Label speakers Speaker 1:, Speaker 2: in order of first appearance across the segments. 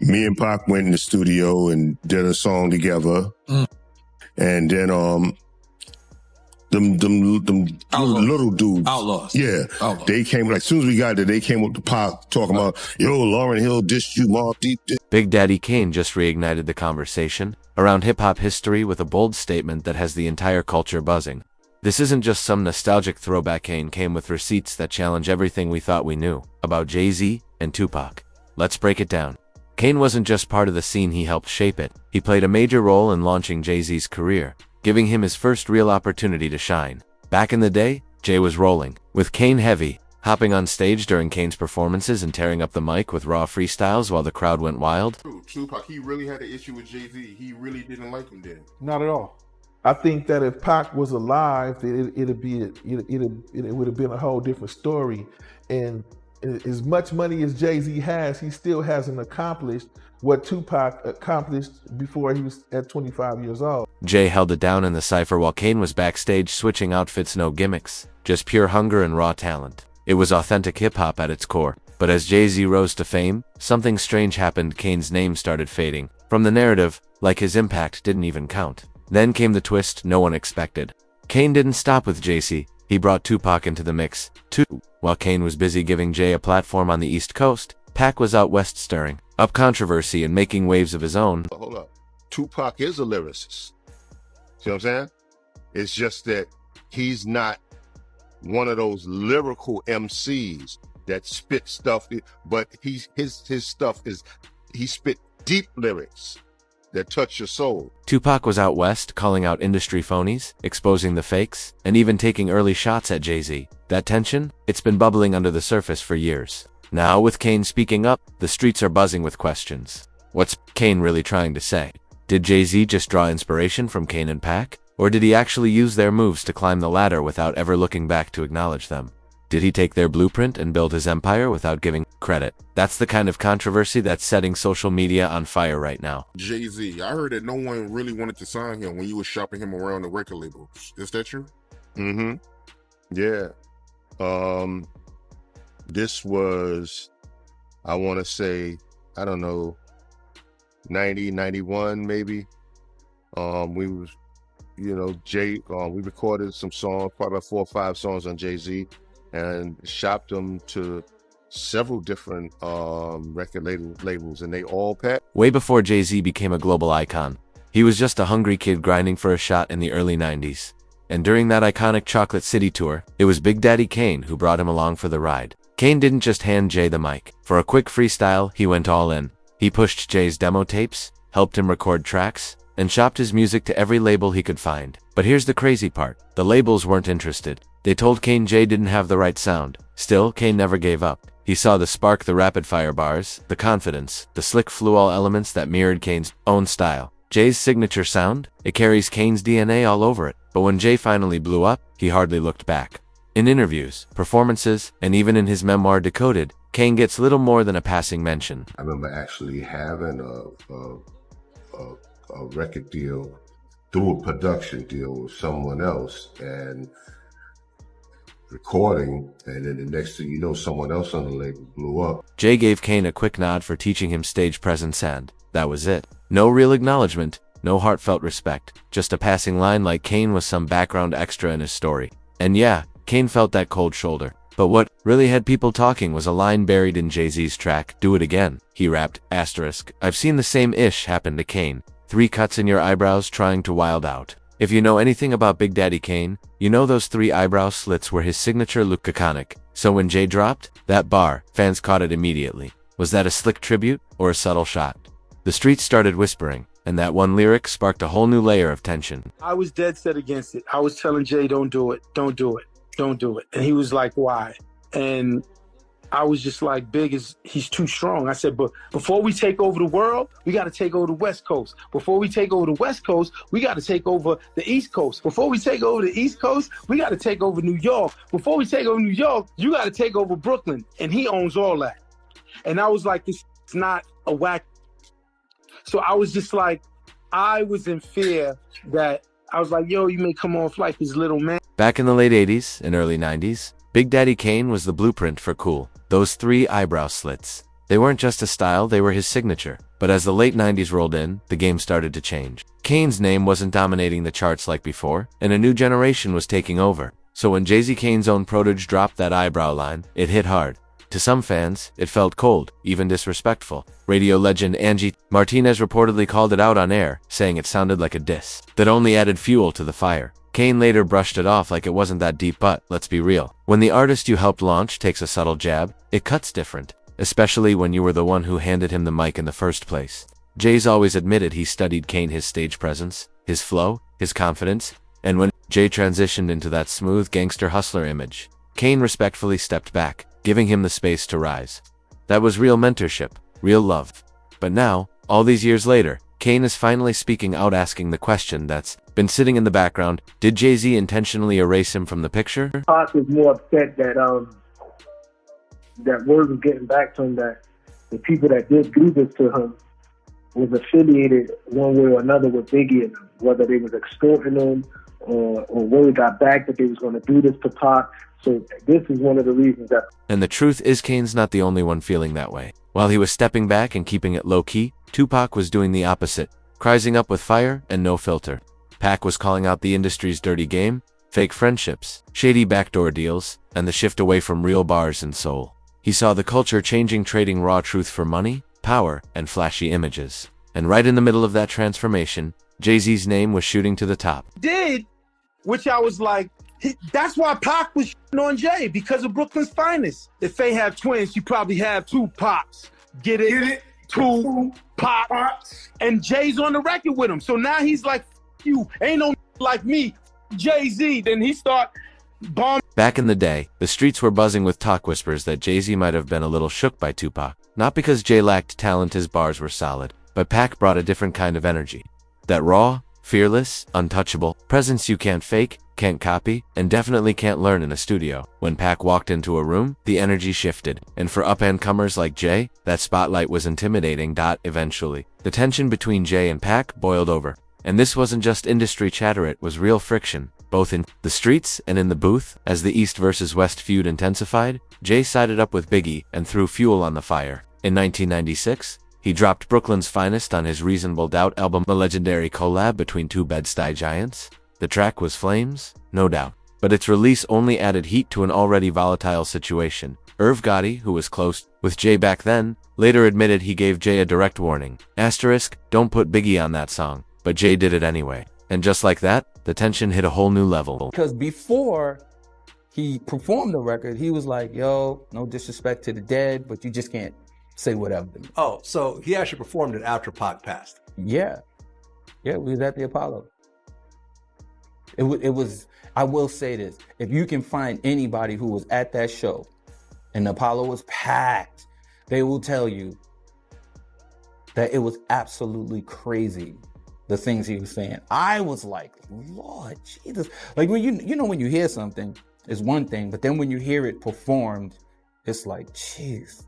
Speaker 1: Me and Pac went in the studio and did a song together. And then them little dudes.
Speaker 2: Outlaws.
Speaker 1: Yeah.
Speaker 2: Outlaws.
Speaker 1: They came, like, as soon as we got there, they came up to Pac talking about, yo, Lauryn Hill dissed you, Mobb Deep.
Speaker 3: Big Daddy Kane just reignited the conversation around hip-hop history with a bold statement that has the entire culture buzzing. This isn't just some nostalgic throwback. Kane came with receipts that challenge everything we thought we knew about Jay-Z and Tupac. Let's break it down. Kane wasn't just part of the scene, he helped shape it. He played a major role in launching Jay-Z's career, giving him his first real opportunity to shine. Back in the day, Jay was rolling, with Kane heavy, hopping on stage during Kane's performances and tearing up the mic with raw freestyles while the crowd went wild.
Speaker 4: Tupac, he really had an issue with Jay-Z. He really didn't like him then.
Speaker 5: Not at all.
Speaker 6: I think that if Pac was alive, it would have been a whole different story. And as much money as Jay-Z has, he still hasn't accomplished what Tupac accomplished before he was at 25 years old.
Speaker 3: Jay held it down in the cypher while Kane was backstage switching outfits, no gimmicks, just pure hunger and raw talent. It was authentic hip-hop at its core. But as Jay-Z rose to fame, something strange happened. Kane's name started fading from the narrative, like his impact didn't even count. Then came the twist no one expected. Kane didn't stop with Jay-Z. He brought Tupac into the mix, too. While Kane was busy giving Jay a platform on the East Coast, Pac was out west stirring up controversy and making waves of his own.
Speaker 4: Hold up. Tupac is a lyricist. See what I'm saying? It's just that he's not one of those lyrical MCs that spit stuff, but his stuff is, he spit deep lyrics that touch your soul.
Speaker 3: Tupac was out west calling out industry phonies, exposing the fakes, and even taking early shots at Jay-Z. That tension, it's been bubbling under the surface for years. Now with Kane speaking up, the streets are buzzing with questions. What's Kane really trying to say? Did Jay-Z just draw inspiration from Kane and Pac? Or did he actually use their moves to climb the ladder without ever looking back to acknowledge them? Did he take their blueprint and build his empire without giving credit? That's the kind of controversy that's setting social media on fire right now.
Speaker 4: Jay-Z, I heard that no one really wanted to sign him when you were shopping him around the record labels. Is that true?
Speaker 1: Yeah. This was, I want to say, I don't know, 90, 91 maybe. We was, we recorded some songs, probably about 4 or 5 songs on Jay-Z, and shopped them to several different record labels, and they all packed.
Speaker 3: Way before Jay-Z became a global icon, he was just a hungry kid grinding for a shot in the early 90s. And during that iconic Chocolate City tour, it was Big Daddy Kane who brought him along for the ride. Kane didn't just hand Jay the mic. For a quick freestyle, he went all in. He pushed Jay's demo tapes, helped him record tracks, and shopped his music to every label he could find. But here's the crazy part. The labels weren't interested. They told Kane Jay didn't have the right sound. Still, Kane never gave up. He saw the spark, the rapid-fire bars, the confidence, the slick flual elements that mirrored Kane's own style. Jay's signature sound? It carries Kane's DNA all over it. But when Jay finally blew up, he hardly looked back. In interviews, performances, and even in his memoir Decoded, Kane gets little more than a passing mention.
Speaker 4: I remember actually having a record deal through a production deal with someone else and recording, and then the next thing you know, someone else on the label blew up.
Speaker 3: Jay gave Kane a quick nod for teaching him stage presence, and that was it. No real acknowledgement, no heartfelt respect, just a passing line like Kane was some background extra in his story. And yeah, Kane felt that cold shoulder. But what really had people talking was a line buried in Jay-Z's track, "Do It Again." He rapped, "I've seen the same ish happen to Kane. 3 cuts in your eyebrows trying to wild out." If you know anything about Big Daddy Kane, you know those 3 eyebrow slits were his signature look, iconic. So when Jay dropped that bar, fans caught it immediately. Was that a slick tribute or a subtle shot? The streets started whispering, and that one lyric sparked a whole new layer of tension.
Speaker 7: I was dead set against it. I was telling Jay, don't do it, don't do it, don't do it. And he was like, why? And I was just like, he's too strong. I said, but before we take over the world, we got to take over the West Coast. Before we take over the West Coast, we got to take over the East Coast. Before we take over the East Coast, we got to take over New York. Before we take over New York, you got to take over Brooklyn. And he owns all that. And I was like, this is not a whack. So I was just like, I was in fear that I was like, yo, you may come off like this little man.
Speaker 3: Back in the late 80s and early 90s, Big Daddy Kane was the blueprint for cool. Those 3 eyebrow slits. They weren't just a style, they were his signature. But as the late 90s rolled in, the game started to change. Kane's name wasn't dominating the charts like before, and a new generation was taking over. So when Jay-Z Kane's own protege dropped that eyebrow line, it hit hard. To some fans, it felt cold, even disrespectful. Radio legend Angie Martinez reportedly called it out on air, saying it sounded like a diss that only added fuel to the fire. Kane later brushed it off like it wasn't that deep, but let's be real. When the artist you helped launch takes a subtle jab, it cuts different, especially when you were the one who handed him the mic in the first place. Jay's always admitted he studied Kane, his stage presence, his flow, his confidence, and when Jay transitioned into that smooth gangster hustler image, Kane respectfully stepped back, giving him the space to rise. That was real mentorship, real love. But now, all these years later, Kane is finally speaking out, asking the question that's been sitting in the background: did Jay-Z intentionally erase him from the picture?
Speaker 2: Pac was more upset that that word was getting back to him, that the people that did do this to him was affiliated one way or another with Biggie and them, whether they was extorting him or word got back that they was going to do this to Pac. So this is one of the reasons that...
Speaker 3: And the truth is, Kane's not the only one feeling that way. While he was stepping back and keeping it low-key, Tupac was doing the opposite, rising up with fire and no filter. Pac was calling out the industry's dirty game, fake friendships, shady backdoor deals, and the shift away from real bars and soul. He saw the culture changing, trading raw truth for money, power, and flashy images. And right in the middle of that transformation, Jay-Z's name was shooting to the top.
Speaker 7: Which I was like, that's why Pac was on Jay, because of Brooklyn's finest. If they had twins, you probably have two Pops. Get it? Two Pops. And Jay's on the record with him. So now he's like, you ain't no like me, Jay-Z. Then he start bomb.
Speaker 3: Back in the day, the streets were buzzing with talk whispers that Jay-Z might have been a little shook by Tupac. Not because Jay lacked talent, his bars were solid, but Pac brought a different kind of energy. That raw, fearless, untouchable presence you can't fake, can't copy, and definitely can't learn in a studio. When Pac walked into a room, the energy shifted. And for up-and-comers like Jay, that spotlight was intimidating. Eventually, the tension between Jay and Pac boiled over. And this wasn't just industry chatter, it was real friction, both in the streets and in the booth. As the East versus West feud intensified, Jay sided up with Biggie and threw fuel on the fire. In 1996, he dropped Brooklyn's Finest on his Reasonable Doubt album, a legendary collab between two Bed-Stuy giants. The track was flames, no doubt, but its release only added heat to an already volatile situation. Irv Gotti, who was close with Jay back then, later admitted he gave Jay a direct warning. Asterisk, don't put Biggie on that song. But Jay did it anyway. And just like that, the tension hit a whole new level.
Speaker 5: Because before he performed the record, he was like, yo, no disrespect to the dead, but you just can't say whatever to me.
Speaker 8: Oh, so he actually performed it after Pac passed?
Speaker 5: Yeah. Yeah, we was at the Apollo. It was, I will say this, if you can find anybody who was at that show and the Apollo was packed, they will tell you that it was absolutely crazy, the things he was saying. I was like, Lord Jesus. Like when you know when you hear something, it's one thing, but then when you hear it performed, it's like, jeez.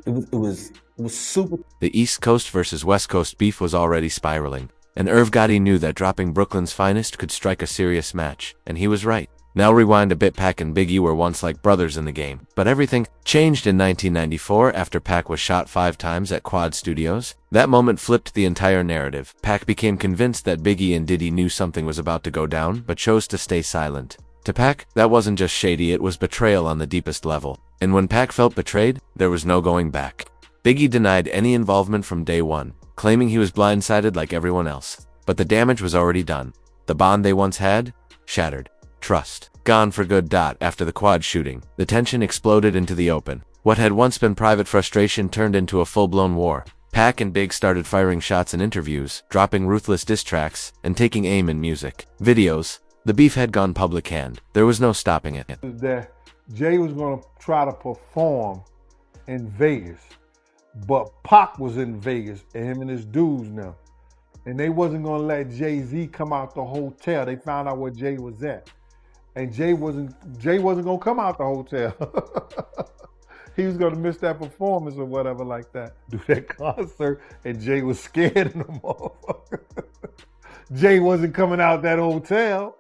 Speaker 5: It was super.
Speaker 3: The East Coast versus West Coast beef was already spiraling, and Irv Gotti knew that dropping Brooklyn's Finest could strike a serious match, and he was right. Now rewind a bit. Pac and Biggie were once like brothers in the game, but everything changed in 1994 after Pac was shot 5 times at Quad Studios. That moment flipped the entire narrative. Pac became convinced that Biggie and Diddy knew something was about to go down, but chose to stay silent. To Pac, that wasn't just shady, it was betrayal on the deepest level. And when Pac felt betrayed, there was no going back. Biggie denied any involvement from day one, claiming he was blindsided like everyone else. But the damage was already done. The bond they once had, shattered. Trust, gone for good. After the Quad shooting, the tension exploded into the open. What had once been private frustration turned into a full-blown war. Pac and Big started firing shots in interviews, dropping ruthless diss tracks, and taking aim in music videos. The beef had gone public hand. There was no stopping it.
Speaker 9: That Jay was going to try to perform in Vegas, but Pac was in Vegas, and him and his dudes now. And they wasn't going to let Jay-Z come out the hotel. They found out where Jay was at. And Jay wasn't going to come out the hotel. He was going to miss that performance or whatever like that. Do that concert, and Jay was scared in the motherfucker. Jay wasn't coming out that hotel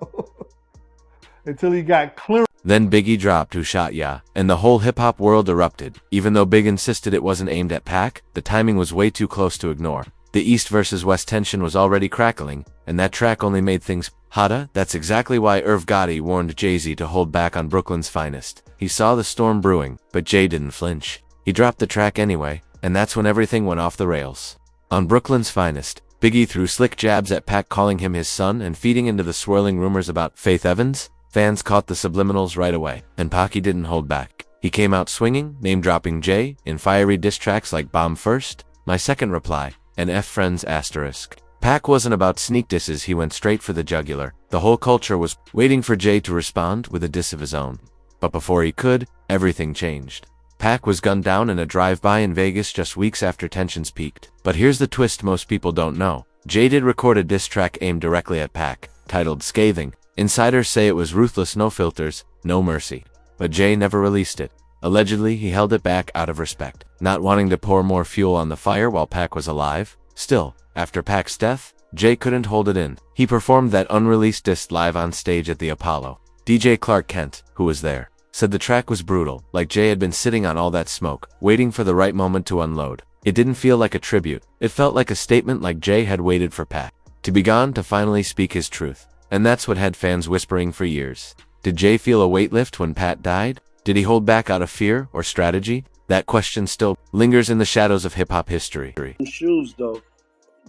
Speaker 9: until he got clearance.
Speaker 3: Then Biggie dropped Who Shot Ya, and the whole hip-hop world erupted. Even though Big insisted it wasn't aimed at Pac, the timing was way too close to ignore. The East versus West tension was already crackling, and that track only made things hotter. That's exactly why Irv Gotti warned Jay-Z to hold back on Brooklyn's finest. He saw the storm brewing, but Jay didn't flinch. He dropped the track anyway, and that's when everything went off the rails. On Brooklyn's finest, Biggie threw slick jabs at Pac, calling him his son and feeding into the swirling rumors about Faith Evans. Fans caught the subliminals right away, and Pac didn't hold back. He came out swinging, name-dropping Jay in fiery diss tracks like Bomb First, My Second Reply, and F Friends *. Pac wasn't about sneak disses, he went straight for the jugular. The whole culture was waiting for Jay to respond with a diss of his own. But before he could, everything changed. Pac was gunned down in a drive-by in Vegas just weeks after tensions peaked. But here's the twist most people don't know. Jay did record a diss track aimed directly at Pac, titled Scathing. Insiders say it was ruthless, no filters, no mercy. But Jay never released it. Allegedly, he held it back out of respect, not wanting to pour more fuel on the fire while Pac was alive. Still, after Pac's death, Jay couldn't hold it in. He performed that unreleased diss live on stage at the Apollo. DJ Clark Kent, who was there, said the track was brutal, like Jay had been sitting on all that smoke, waiting for the right moment to unload. It didn't feel like a tribute. It felt like a statement, like Jay had waited for Pac to be gone to finally speak his truth. And that's what had fans whispering for years. Did Jay feel a weight lift when Pat died? Did he hold back out of fear or strategy? That question still lingers in the shadows of hip-hop history.
Speaker 10: Shoes, though.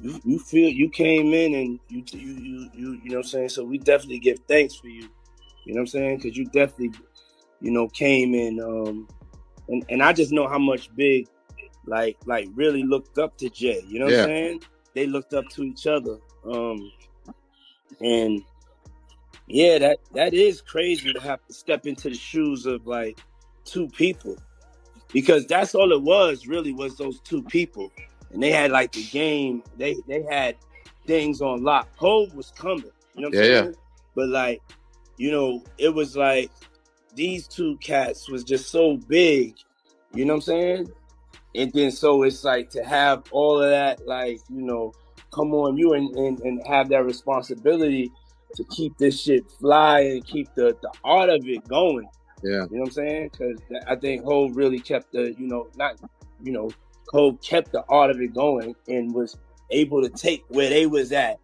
Speaker 10: You feel you came in and you know what I'm saying? So we definitely give thanks for you. You know what I'm saying? Because you definitely, came in, and I just know how much Big, like really looked up to Jay. You know what I'm saying? They looked up to each other. And yeah, that is crazy to have to step into the shoes of like two people, because that's all it was those two people, and they had like the game. They had things on lock. Hov was coming, you know what I'm saying? But like, it was like these two cats was just so big, you know what I'm saying? And then so it's like to have all of that, like, come on you and have that responsibility to keep this shit fly and keep the art of it going.
Speaker 11: Yeah.
Speaker 10: You know what I'm saying? Because I think Hov really kept Hov kept the art of it going and was able to take where they was at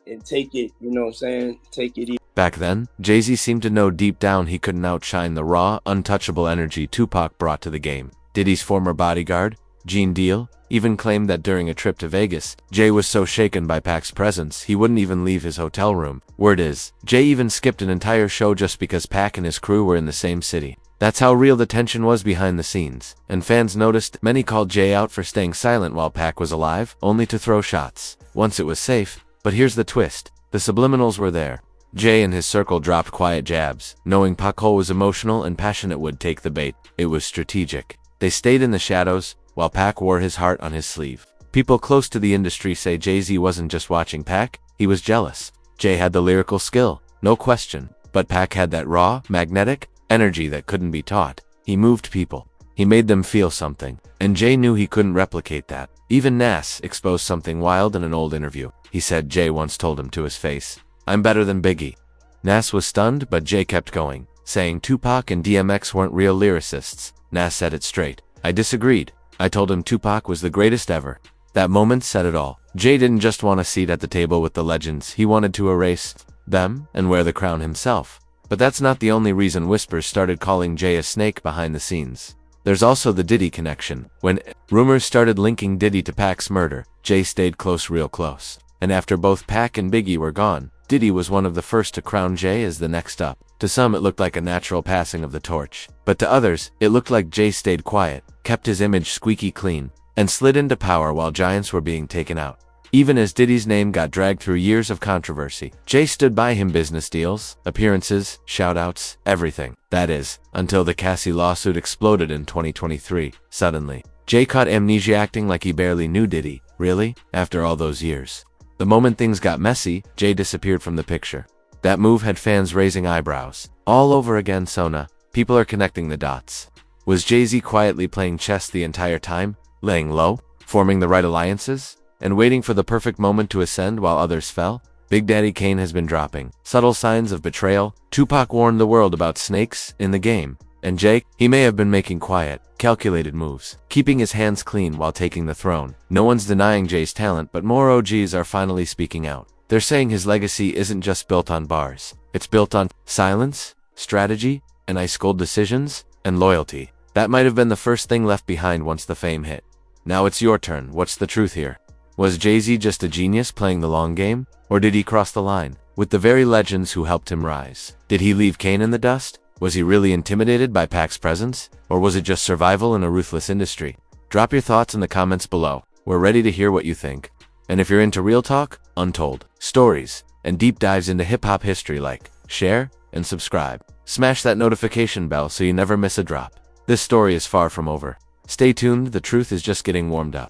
Speaker 10: and take it, you know what I'm saying? Take it easy.
Speaker 3: Back then, Jay-Z seemed to know deep down he couldn't outshine the raw, untouchable energy Tupac brought to the game. Diddy's former bodyguard, Gene Deal, even claimed that during a trip to Vegas, Jay was so shaken by Pac's presence he wouldn't even leave his hotel room. Word is, Jay even skipped an entire show just because Pac and his crew were in the same city. That's how real the tension was behind the scenes, and fans noticed. Many called Jay out for staying silent while Pac was alive, only to throw shots once it was safe. But here's the twist. The subliminals were there. Jay and his circle dropped quiet jabs, knowing Pac was emotional and passionate would take the bait. It was strategic. They stayed in the shadows, while Pac wore his heart on his sleeve. People close to the industry say Jay-Z wasn't just watching Pac, he was jealous. Jay had the lyrical skill, no question, but Pac had that raw, magnetic energy that couldn't be taught. He moved people. He made them feel something, and Jay knew he couldn't replicate that. Even Nas exposed something wild in an old interview. He said Jay once told him to his face, "I'm better than Biggie." Nas was stunned, but Jay kept going, saying Tupac and DMX weren't real lyricists. Nas said it straight. "I disagreed. I told him Tupac was the greatest ever." That moment said it all. Jay didn't just want a seat at the table with the legends, he wanted to erase them and wear the crown himself. But that's not the only reason whispers started calling Jay a snake behind the scenes. There's also the Diddy connection. When rumors started linking Diddy to Pac's murder, Jay stayed close, real close. And after both Pac and Biggie were gone, Diddy was one of the first to crown Jay as the next up. To some it looked like a natural passing of the torch, but to others, it looked like Jay stayed quiet, kept his image squeaky clean, and slid into power while giants were being taken out. Even as Diddy's name got dragged through years of controversy, Jay stood by him. Business deals, appearances, shoutouts, everything. That is, until the Cassie lawsuit exploded in 2023. Suddenly, Jay caught amnesia, acting like he barely knew Diddy. Really? After all those years? The moment things got messy, Jay disappeared from the picture. That move had fans raising eyebrows. All over again. So now, people are connecting the dots. Was Jay-Z quietly playing chess the entire time, laying low, forming the right alliances, and waiting for the perfect moment to ascend while others fell? Big Daddy Kane has been dropping subtle signs of betrayal. Tupac warned the world about snakes in the game. And Jake, he may have been making quiet, calculated moves, keeping his hands clean while taking the throne. No one's denying Jay's talent, but more OGs are finally speaking out. They're saying his legacy isn't just built on bars. It's built on silence, strategy, and ice-cold decisions, and loyalty. That might have been the first thing left behind once the fame hit. Now it's your turn. What's the truth here? Was Jay-Z just a genius playing the long game? Or did he cross the line with the very legends who helped him rise? Did he leave Kane in the dust? Was he really intimidated by Pac's presence? Or was it just survival in a ruthless industry? Drop your thoughts in the comments below. We're ready to hear what you think. And if you're into real talk, untold stories, and deep dives into hip-hop history, like, share, and subscribe. Smash that notification bell so you never miss a drop. This story is far from over. Stay tuned, the truth is just getting warmed up.